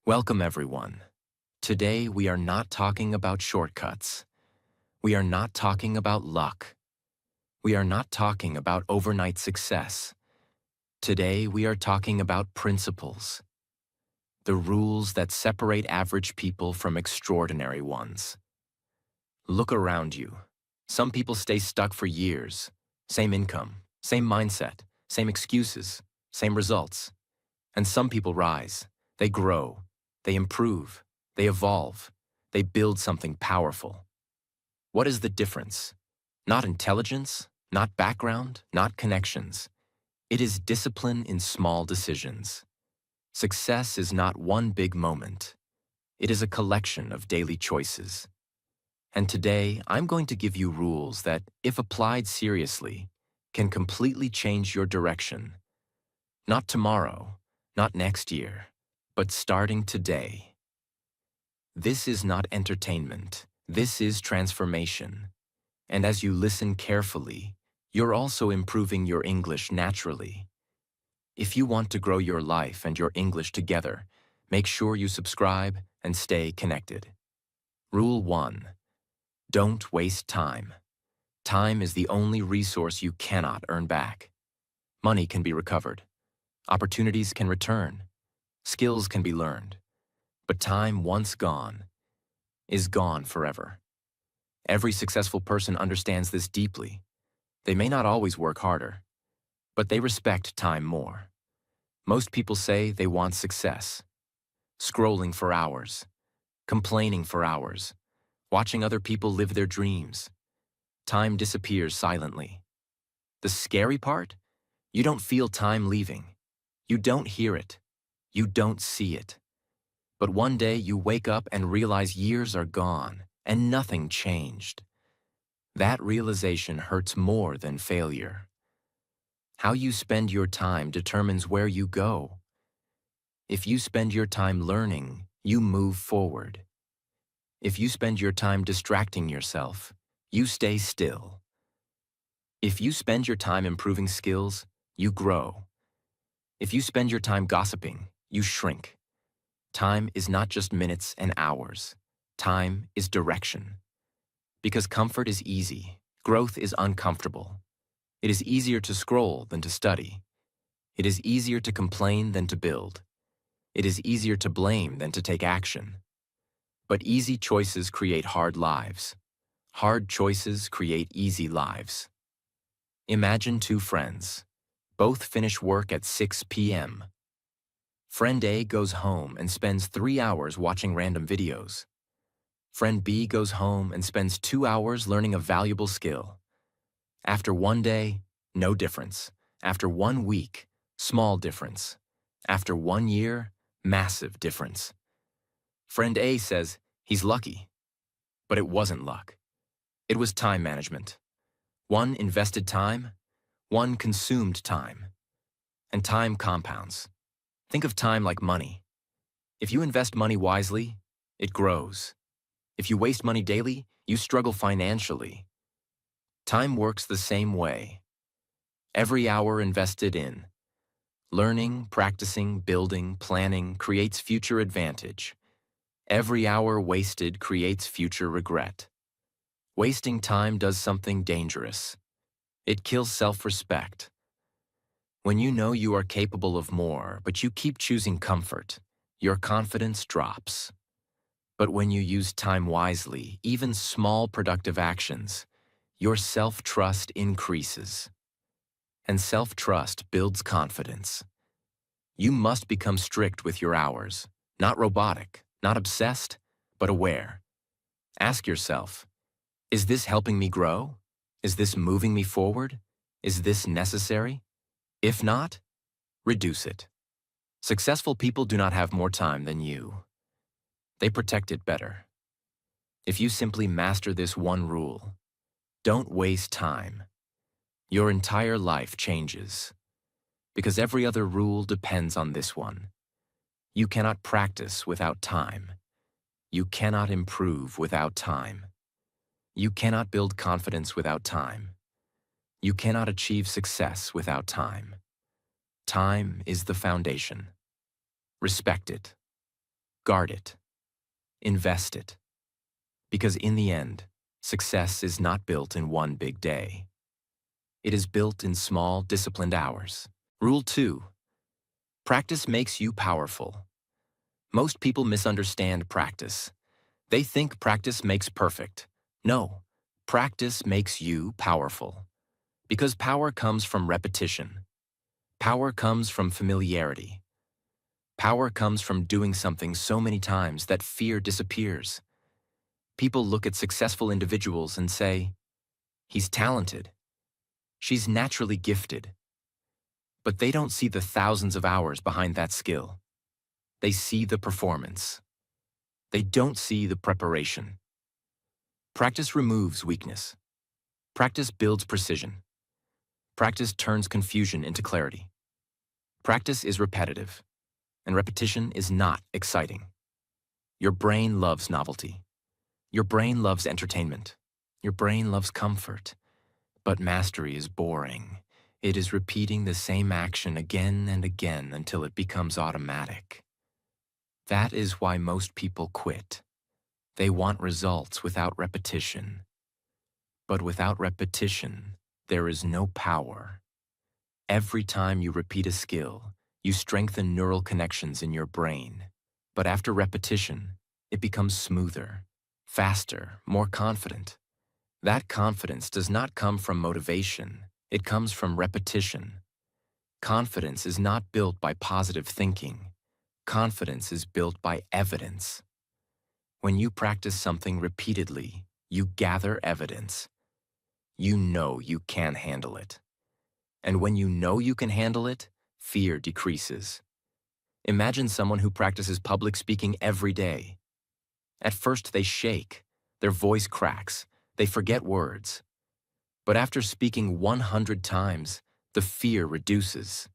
Welcome, everyone. Today, we are not talking about shortcuts. We are not talking about luck. We are not talking about overnight success. Today, we are talking about principles, the rules that separate average people from extraordinary ones. Look around you. Some people stay stuck for years. Same income, same mindset, same excuses, same results. And some people rise. They grow. They improve. They evolve. They build something powerful. What is the difference? Not intelligence, not background, not connections. It is discipline in small decisions. Success is not one big moment. It is a collection of daily choices. And today, I'm going to give you rules that, if applied seriously, can completely change your direction. Not tomorrow, not next year, but starting today. This is not entertainment. This is transformation. And as you listen carefully, you're also improving your English naturally. If you want to grow your life and your English together, make sure you subscribe and stay connected. Rule 1. Don't waste time. Time is the only resource you cannot earn back. Money can be recovered. Opportunities can return. Skills can be learned. But time once gone is gone forever. Every successful person understands this deeply. They may not always work harder, but they respect time more. Most people say they want success. Scrolling for hours, complaining for hours, watching other people live their dreams. Time disappears silently. The scary part? You don't feel time leaving. You don't hear it. You don't see it. But one day you wake up and realize years are gone and nothing changed. That realization hurts more than failure. How you spend your time determines where you go. If you spend your time learning, you move forward. If you spend your time distracting yourself, you stay still. If you spend your time improving skills, you grow. If you spend your time gossiping, you shrink. Time is not just minutes and hours. Time is direction. Because comfort is easy, growth is uncomfortable. It is easier to scroll than to study. It is easier to complain than to build. It is easier to blame than to take action. But easy choices create hard lives. Hard choices create easy lives. Imagine two friends. Both finish work at 6 p.m. Friend A goes home and spends 3 hours watching random videos. Friend B goes home and spends 2 hours learning a valuable skill. After one day, no difference. After 1 week, small difference. After 1 year, massive difference. Friend A says he's lucky. But it wasn't luck. It was time management. One invested time, one consumed time. And time compounds. Think of time like money. If you invest money wisely, it grows. If you waste money daily, you struggle financially. Time works the same way. Every hour invested in learning, practicing, building, planning creates future advantage. Every hour wasted creates future regret. Wasting time does something dangerous. It kills self-respect. When you know you are capable of more, but you keep choosing comfort, your confidence drops. But when you use time wisely, even small productive actions, your self-trust increases. And self-trust builds confidence. You must become strict with your hours, not robotic, not obsessed, but aware. Ask yourself, is this helping me grow? Is this moving me forward? Is this necessary? If not, reduce it. Successful people do not have more time than you. They protect it better. If you simply master this one rule, don't waste time, your entire life changes. Because every other rule depends on this one. You cannot practice without time. You cannot improve without time. You cannot build confidence without time. You cannot achieve success without time. Time is the foundation. Respect it. Guard it. Invest it. Because in the end, success is not built in one big day. It is built in small, disciplined hours. Rule 2. Practice makes you powerful. Most people misunderstand practice. They think practice makes perfect. No, practice makes you powerful. Because power comes from repetition. Power comes from familiarity. Power comes from doing something so many times that fear disappears. People look at successful individuals and say, "He's talented. She's naturally gifted." But they don't see the thousands of hours behind that skill. They see the performance. They don't see the preparation. Practice removes weakness. Practice builds precision. Practice turns confusion into clarity. Practice is repetitive, and repetition is not exciting. Your brain loves novelty. Your brain loves entertainment. Your brain loves comfort. But mastery is boring. It is repeating the same action again and again until it becomes automatic. That is why most people quit. They want results without repetition. But without repetition, there is no power. Every time you repeat a skill, you strengthen neural connections in your brain. But after repetition, it becomes smoother, faster, more confident. That confidence does not come from motivation. It comes from repetition. Confidence is not built by positive thinking. Confidence is built by evidence. When you practice something repeatedly, you gather evidence. You know you can handle it. And when you know you can handle it, fear decreases. Imagine someone who practices public speaking every day. At first they shake, their voice cracks, they forget words. But after speaking 100 times, the fear reduces.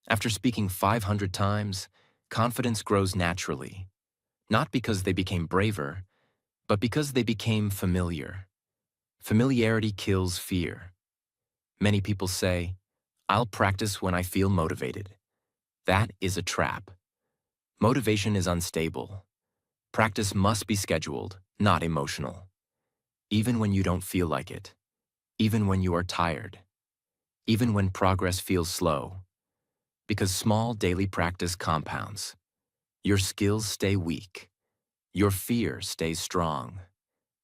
After speaking 500 times, confidence grows naturally. Not because they became braver, but because they became familiar. Familiarity kills fear. Many people say, "I'll practice when I feel motivated." That is a trap. Motivation is unstable. Practice must be scheduled, not emotional. Even when you don't feel like it. Even when you are tired. Even when progress feels slow. Because small daily practice compounds. Your skills stay weak. Your fear stays strong.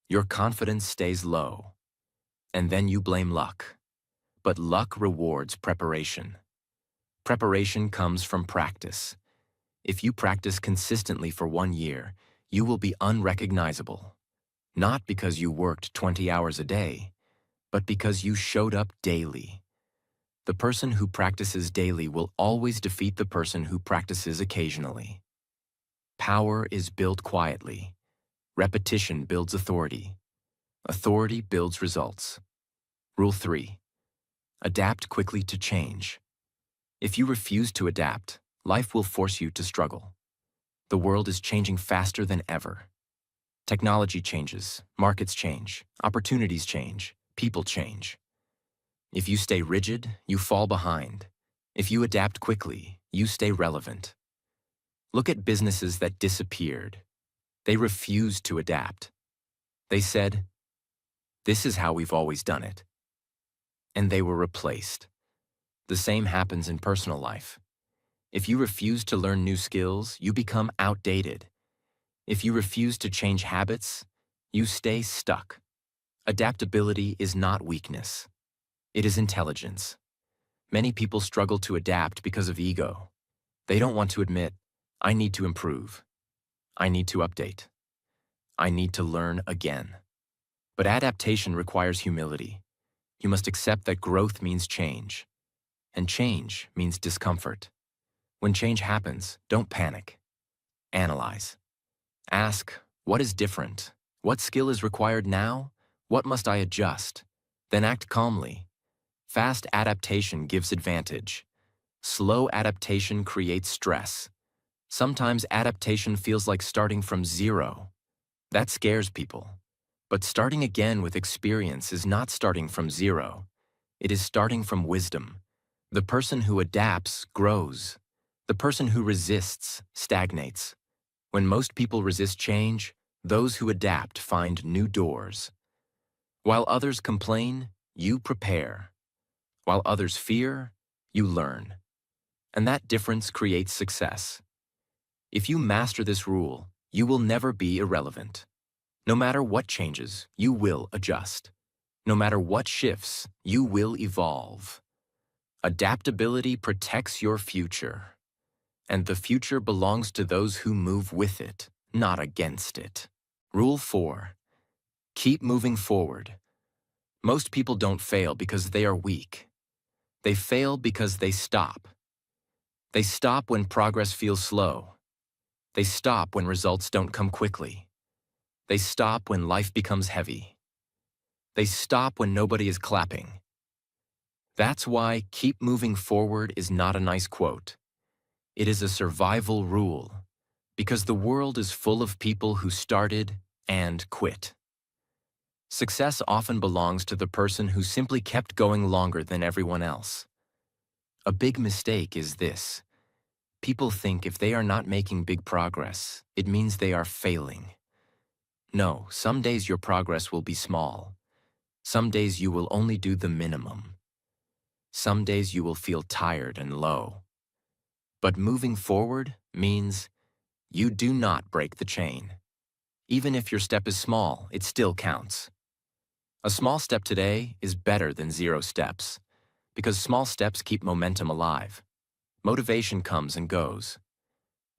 Your confidence stays low. And then you blame luck. But luck rewards preparation. Preparation comes from practice. If you practice consistently for 1 year, you will be unrecognizable. Not because you worked 20 hours a day, but because you showed up daily. The person who practices daily will always defeat the person who practices occasionally. Power is built quietly. Repetition builds authority. Authority builds results. Rule 3. Adapt quickly to change. If you refuse to adapt, life will force you to struggle. The world is changing faster than ever. Technology changes, markets change, opportunities change, people change. If you stay rigid, you fall behind. If you adapt quickly, you stay relevant. Look at businesses that disappeared. They refused to adapt. They said, "This is how we've always done it." And they were replaced. The same happens in personal life. If you refuse to learn new skills, you become outdated. If you refuse to change habits, you stay stuck. Adaptability is not weakness. It is intelligence. Many people struggle to adapt because of ego. They don't want to admit, "I need to improve. I need to update. I need to learn again." But adaptation requires humility. You must accept that growth means change. And change means discomfort. When change happens, don't panic. Analyze. Ask, what is different? What skill is required now? What must I adjust? Then act calmly. Fast adaptation gives advantage. Slow adaptation creates stress. Sometimes adaptation feels like starting from zero. That scares people. But starting again with experience is not starting from zero. It is starting from wisdom. The person who adapts grows. The person who resists stagnates. When most people resist change, those who adapt find new doors. While others complain, you prepare. While others fear, you learn. And that difference creates success. If you master this rule, you will never be irrelevant. No matter what changes, you will adjust. No matter what shifts, you will evolve. Adaptability protects your future. And the future belongs to those who move with it, not against it. Rule 4. Keep moving forward. Most people don't fail because they are weak. They fail because they stop. They stop when progress feels slow. They stop when results don't come quickly. They stop when life becomes heavy. They stop when nobody is clapping. That's why keep moving forward is not a nice quote. It is a survival rule, because the world is full of people who started and quit. Success often belongs to the person who simply kept going longer than everyone else. A big mistake is this. People think if they are not making big progress, it means they are failing. No, some days your progress will be small. Some days you will only do the minimum. Some days you will feel tired and low. But moving forward means you do not break the chain. Even if your step is small, it still counts. A small step today is better than 0 steps, because small steps keep momentum alive. Motivation comes and goes.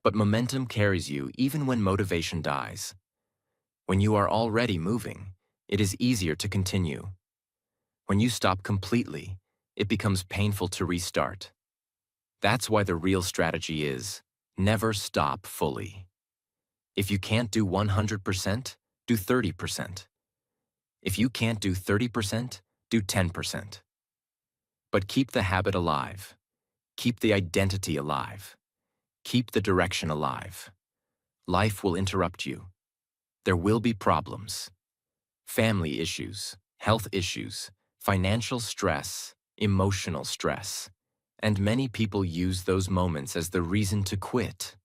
But momentum carries you even when motivation dies. When you are already moving, it is easier to continue. When you stop completely, it becomes painful to restart. That's why the real strategy is never stop fully. If you can't do 100%, do 30%. If you can't do 30%, do 10%. But keep the habit alive. Keep the identity alive. Keep the direction alive. Life will interrupt you. There will be problems. Family issues, health issues, financial stress, emotional stress. And many people use those moments as the reason to quit.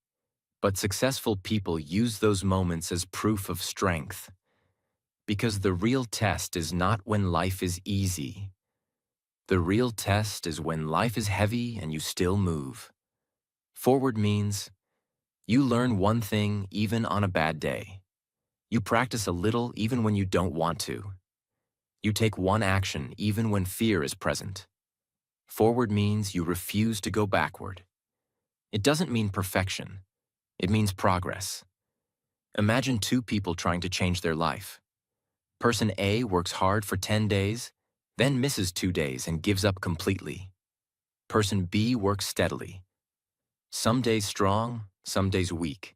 But successful people use those moments as proof of strength. Because the real test is not when life is easy. The real test is when life is heavy and you still move. Forward means you learn one thing even on a bad day. You practice a little even when you don't want to. You take one action even when fear is present. Forward means you refuse to go backward. It doesn't mean perfection. It means progress. Imagine 2 people trying to change their life. Person A works hard for 10 days, then misses 2 days and gives up completely. Person B works steadily. Some days strong, some days weak,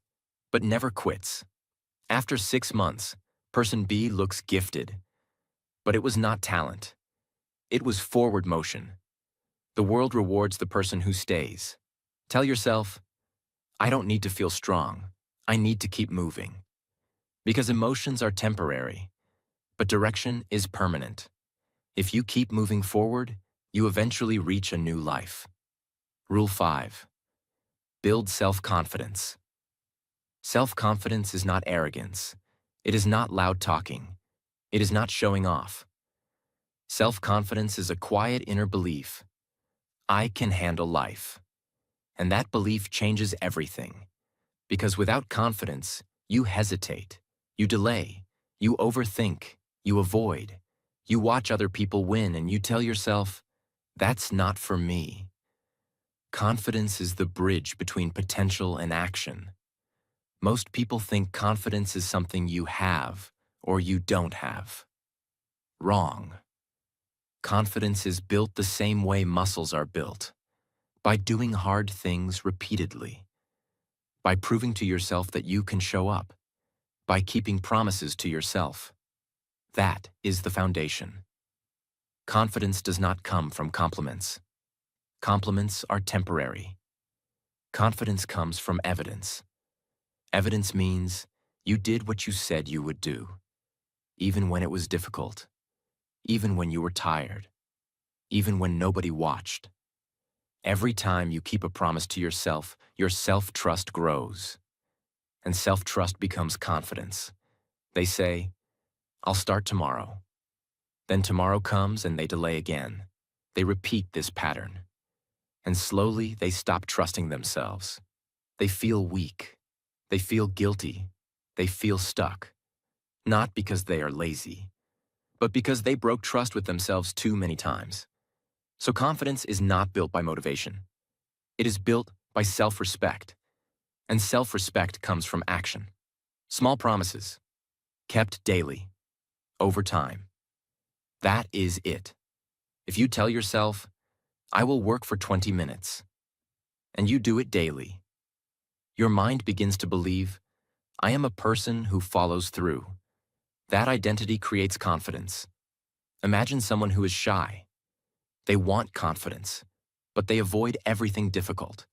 but never quits. After 6 months, person B looks gifted. But it was not talent. It was forward motion. The world rewards the person who stays. Tell yourself, I don't need to feel strong. I need to keep moving. Because emotions are temporary, but direction is permanent. If you keep moving forward, you eventually reach a new life. Rule 5. Build self-confidence. Self-confidence is not arrogance. It is not loud talking. It is not showing off. Self-confidence is a quiet inner belief. I can handle life. And that belief changes everything. Because without confidence, you hesitate, you delay, you overthink, you avoid. You watch other people win and you tell yourself, that's not for me. Confidence is the bridge between potential and action. Most people think confidence is something you have or you don't have. Wrong. Confidence is built the same way muscles are built, by doing hard things repeatedly, by proving to yourself that you can show up, by keeping promises to yourself. That is the foundation. Confidence does not come from compliments. Compliments are temporary. Confidence comes from evidence. Evidence means you did what you said you would do, even when it was difficult, even when you were tired, even when nobody watched. Every time you keep a promise to yourself, your self-trust grows. and self-trust becomes confidence. They say, I'll start tomorrow. Then tomorrow comes and they delay again. They repeat this pattern. And slowly they stop trusting themselves. They feel weak. They feel guilty. They feel stuck. Not because they are lazy, but because they broke trust with themselves too many times. So confidence is not built by motivation. It is built by self-respect. And self-respect comes from action. Small promises, kept daily, over time. That is it. If you tell yourself, I will work for 20 minutes, and you do it daily, your mind begins to believe, I am a person who follows through. That identity creates confidence. Imagine someone who is shy. They want confidence, but they avoid everything difficult.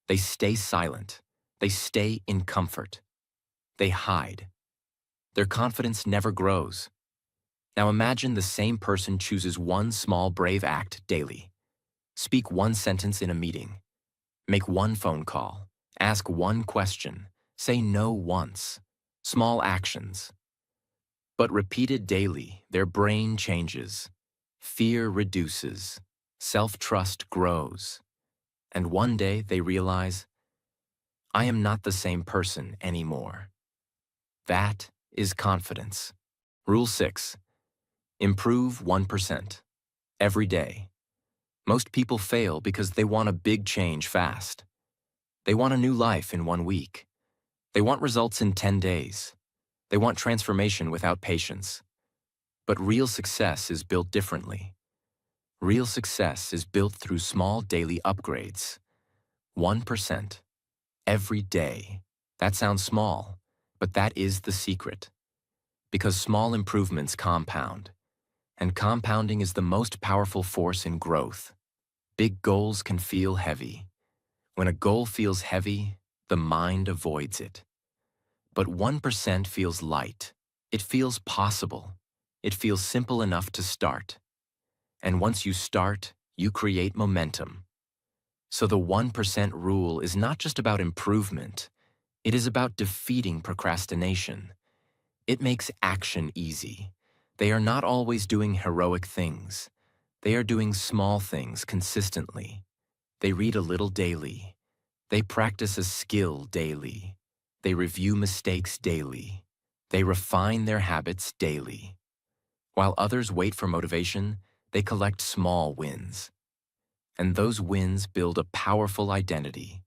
They stay silent. They stay in comfort. They hide. Their confidence never grows. Now imagine the same person chooses one small brave act daily. Speak one sentence in a meeting. Make one phone call. Ask one question. Say no once. Small actions. But repeated daily, their brain changes. Fear reduces. Self-trust grows. And one day they realize, I am not the same person anymore. That is confidence. Rule 6. Improve 1%. Every day. Most people fail because they want a big change fast. They want a new life in 1 week. They want results in 10 days. They want transformation without patience. But real success is built differently. Real success is built through small daily upgrades. 1%. Every day. That sounds small, but that is the secret. Because small improvements compound. And compounding is the most powerful force in growth. Big goals can feel heavy. When a goal feels heavy, the mind avoids it. But 1% feels light. It feels possible. It feels simple enough to start. And once you start, you create momentum. So the 1% rule is not just about improvement. It is about defeating procrastination. It makes action easy. They are not always doing heroic things. They are doing small things consistently. They read a little daily. They practice a skill daily. They review mistakes daily. They refine their habits daily. While others wait for motivation, they collect small wins. And those wins build a powerful identity.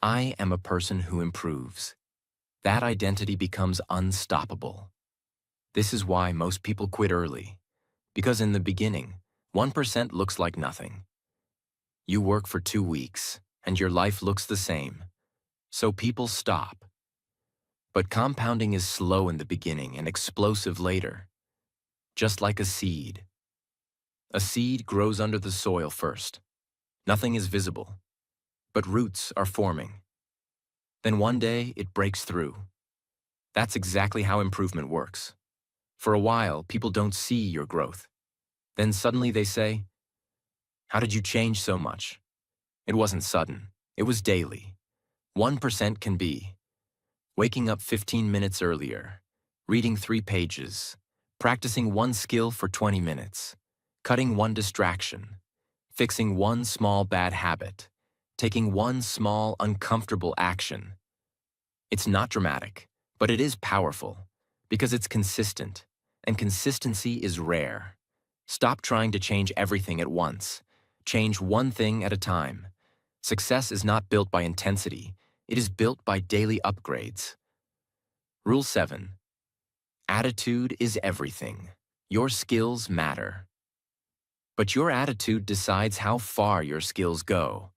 I am a person who improves. That identity becomes unstoppable. This is why most people quit early. Because in the beginning, 1% looks like nothing. You work for 2 weeks, and your life looks the same. So people stop. But compounding is slow in the beginning and explosive later. Just like a seed. A seed grows under the soil first. Nothing is visible, but roots are forming. Then one day it breaks through. That's exactly how improvement works. For a while, people don't see your growth. Then suddenly they say, how did you change so much? It wasn't sudden. It was daily. 1% can be waking up 15 minutes earlier, reading 3 pages, practicing one skill for 20 minutes, cutting one distraction, fixing one small bad habit, taking one small uncomfortable action. It's not dramatic, but it is powerful because it's consistent, and consistency is rare. Stop trying to change everything at once. Change one thing at a time. Success is not built by intensity. It is built by daily upgrades. Rule 7. Attitude is everything. Your skills matter. But your attitude decides how far your skills go,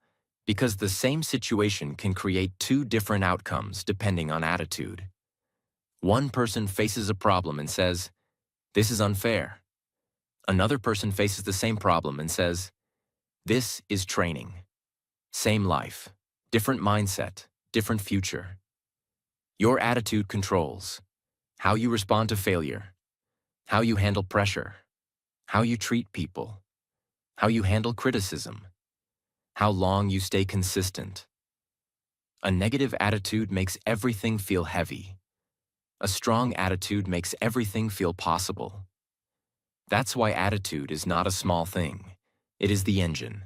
because the same situation can create 2 different outcomes depending on attitude. One person faces a problem and says, this is unfair. Another person faces the same problem and says, this is training. Same life, different mindset, different future. Your attitude controls how you respond to failure, how you handle pressure, how you treat people, how you handle criticism, how long you stay consistent. A negative attitude makes everything feel heavy. A strong attitude makes everything feel possible. That's why attitude is not a small thing. It is the engine.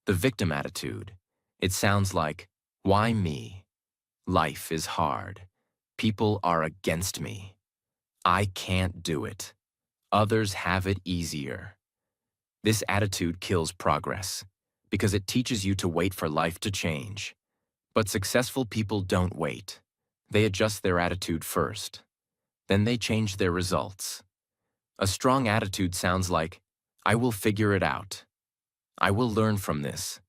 The victim attitude. It sounds like, why me? Life is hard. People are against me. I can't do it. Others have it easier. This attitude kills progress because it teaches you to wait for life to change. But successful people don't wait. They adjust their attitude first. Then they change their results. A strong attitude sounds like, I will figure it out. I will learn from this.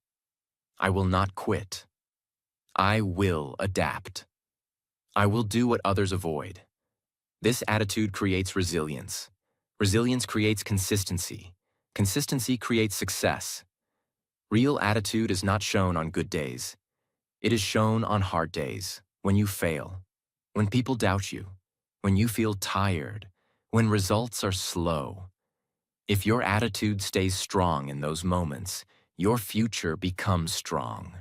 I will not quit. I will adapt. I will do what others avoid. This attitude creates resilience. Resilience creates consistency. Consistency creates success. Real attitude is not shown on good days. It is shown on hard days, when you fail, when people doubt you, when you feel tired, when results are slow. If your attitude stays strong in those moments, your future becomes strong.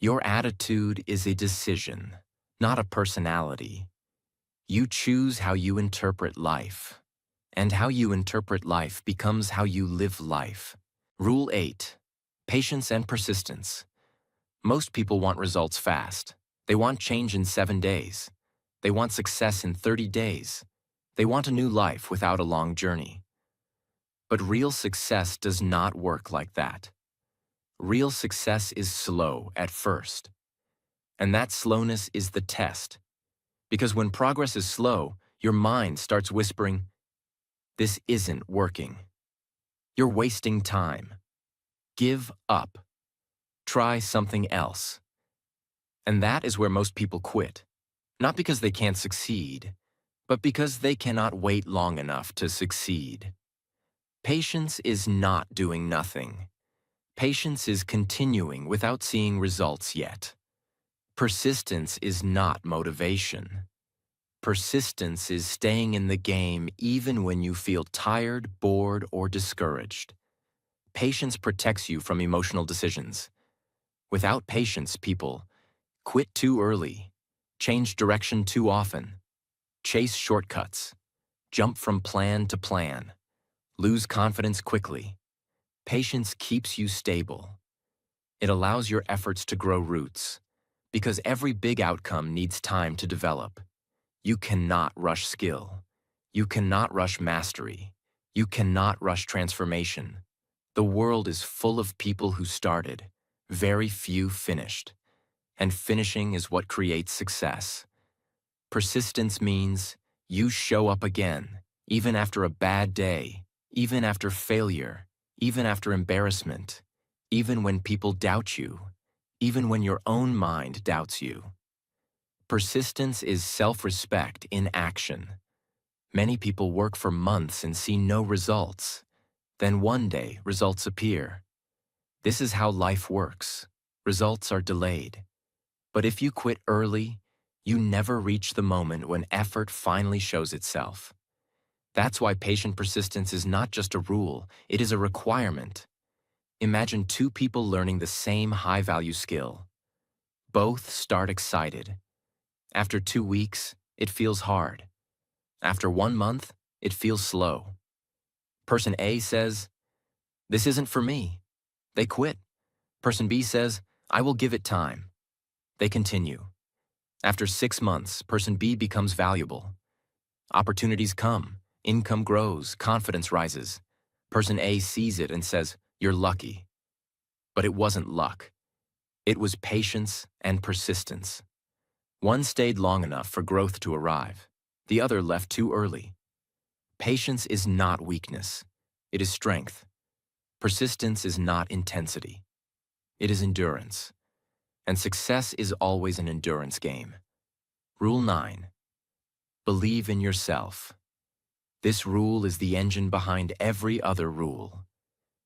Your attitude is a decision, not a personality. You choose how you interpret life, and how you interpret life becomes how you live life. Rule 8. Patience and persistence. Most people want results fast. They want change in 7 days. They want success in 30 days. They want a new life without a long journey. But real success does not work like that. Real success is slow at first. And that slowness is the test. Because when progress is slow, your mind starts whispering, this isn't working. You're wasting time. Give up. Try something else. And that is where most people quit. Not because they can't succeed, but because they cannot wait long enough to succeed. Patience is not doing nothing. Patience is continuing without seeing results yet. Persistence is not motivation. Persistence is staying in the game even when you feel tired, bored, or discouraged. Patience protects you from emotional decisions. Without patience, people quit too early, change direction too often, chase shortcuts, jump from plan to plan, lose confidence quickly. Patience keeps you stable. It allows your efforts to grow roots, because every big outcome needs time to develop. You cannot rush skill. You cannot rush mastery. You cannot rush transformation. The world is full of people who started, very few finished. And finishing is what creates success. Persistence means you show up again, even after a bad day, even after failure, even after embarrassment, even when people doubt you, even when your own mind doubts you. Persistence is self-respect in action. Many people work for months and see no results. Then one day, results appear. This is how life works. Results are delayed. But if you quit early, you never reach the moment when effort finally shows itself. That's why patient persistence is not just a rule, it is a requirement. Imagine two people learning the same high-value skill. Both start excited. After 2 weeks, it feels hard. After 1 month, it feels slow. Person A says, "This isn't for me." They quit. Person B says, "I will give it time." They continue. After 6 months, person B becomes valuable. Opportunities come, income grows, confidence rises. Person A sees it and says, "You're lucky." But it wasn't luck. It was patience and persistence. One stayed long enough for growth to arrive. The other left too early. Patience is not weakness. It is strength. Persistence is not intensity. It is endurance. And success is always an endurance game. Rule 9. Believe in yourself. This rule is the engine behind every other rule.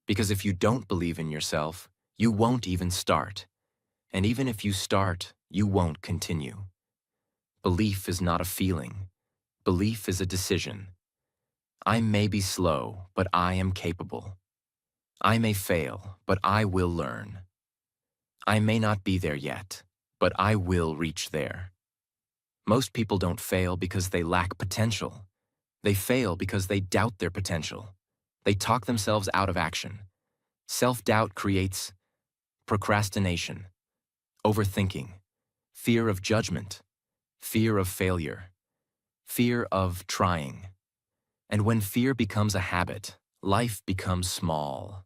Because if you don't believe in yourself, you won't even start. And even if you start, you won't continue. Belief is not a feeling. Belief is a decision. I may be slow, but I am capable. I may fail, but I will learn. I may not be there yet, but I will reach there. Most people don't fail because they lack potential. They fail because they doubt their potential. They talk themselves out of action. Self-doubt creates procrastination, overthinking, fear of judgment, fear of failure, fear of trying. And when fear becomes a habit, life becomes small.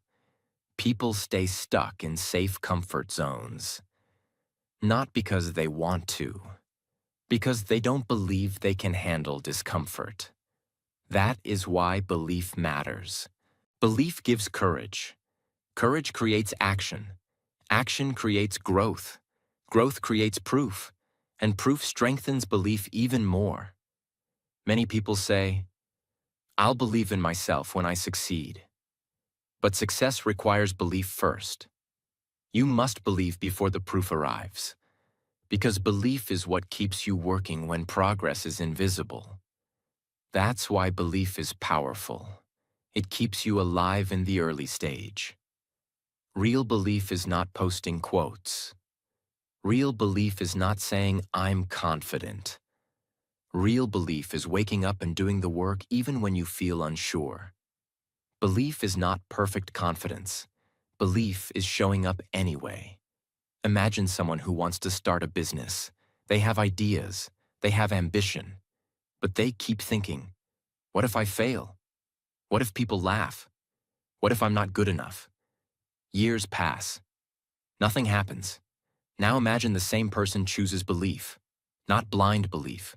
People stay stuck in safe comfort zones. Not because they want to, because they don't believe they can handle discomfort. That is why belief matters. Belief gives courage. Courage creates action. Action creates growth. Growth creates proof. And proof strengthens belief even more. Many people say, "I'll believe in myself when I succeed." But success requires belief first. You must believe before the proof arrives. Because belief is what keeps you working when progress is invisible. That's why belief is powerful. It keeps you alive in the early stage. Real belief is not posting quotes. Real belief is not saying, "I'm confident." Real belief is waking up and doing the work even when you feel unsure. Belief is not perfect confidence. Belief is showing up anyway. Imagine someone who wants to start a business. They have ideas, they have ambition, but they keep thinking, "What if I fail? What if people laugh? What if I'm not good enough?" Years pass. Nothing happens. Now imagine the same person chooses belief, not blind belief,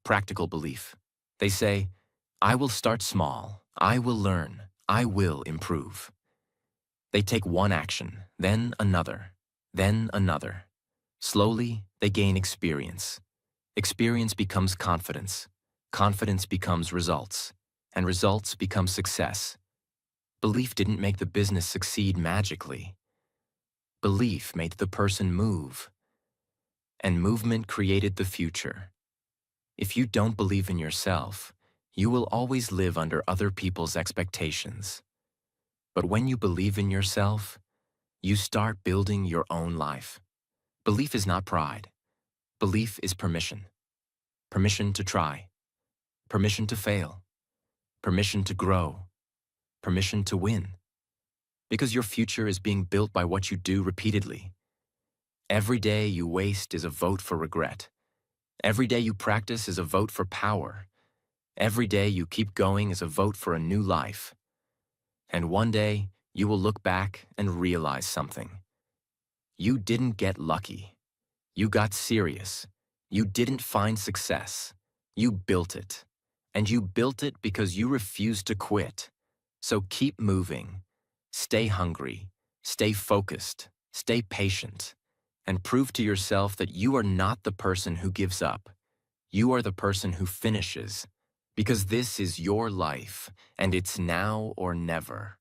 practical belief. They say, "I will start small. I will learn. I will improve." They take one action, then another, then another. Slowly, they gain experience. Experience becomes confidence. Confidence becomes results. And results become success. Belief didn't make the business succeed magically. Belief made the person move. And movement created the future. If you don't believe in yourself, you will always live under other people's expectations. But when you believe in yourself, you start building your own life. Belief is not pride. Belief is permission. Permission to try. Permission to fail. Permission to grow. Permission to win. Because your future is being built by what you do repeatedly. Every day you waste is a vote for regret. Every day you practice is a vote for power. Every day you keep going is a vote for a new life. And one day, you will look back and realize something. You didn't get lucky. You got serious. You didn't find success. You built it. And you built it because you refused to quit. So keep moving. Stay hungry. Stay focused. Stay patient. And prove to yourself that you are not the person who gives up. You are the person who finishes. Because this is your life, and it's now or never.